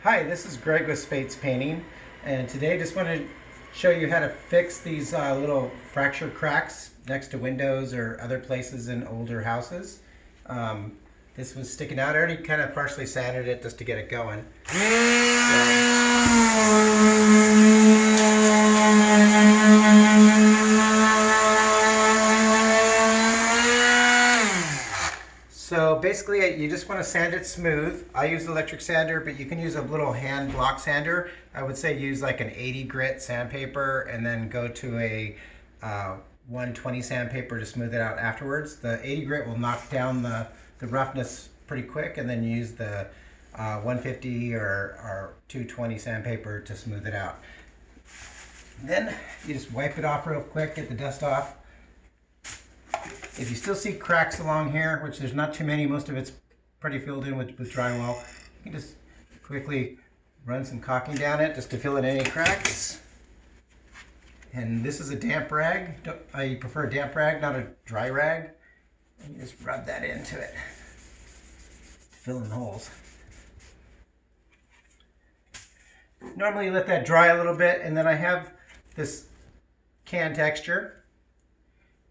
Hi, this is Greg with Spates Painting, and today I just want to show you how to fix these little fracture cracks next to windows or other places in older houses. This was sticking out. I already kind of partially sanded it just to get it going. So basically you just want to sand it smooth. I use electric sander, but you can use a little hand block sander. I would say use like an 80 grit sandpaper and then go to a 120 sandpaper to smooth it out afterwards. The 80 grit will knock down the roughness pretty quick, and then use the 150 or 220 sandpaper to smooth it out. Then you just wipe it off real quick, get the dust off. If you still see cracks along here, which there's not too many, most of it's pretty filled in with drywall, you can just quickly run some caulking down it just to fill in any cracks. And this is a damp rag. I prefer a damp rag, not a dry rag. And you just rub that into it to fill in the holes. Normally you let that dry a little bit, and then I have this can texture,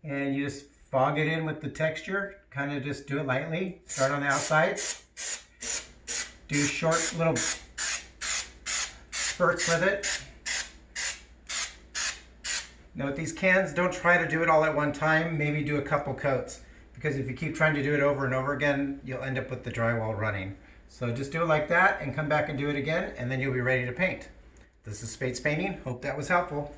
and you just fog it in with the texture. Kind of just do it lightly. Start on the outside. Do short little spurts with it. Now with these cans, don't try to do it all at one time. Maybe do a couple coats, because if you keep trying to do it over and over again, you'll end up with the drywall running. So just do it like that and come back and do it again, and then you'll be ready to paint. This is Spates Painting. Hope that was helpful.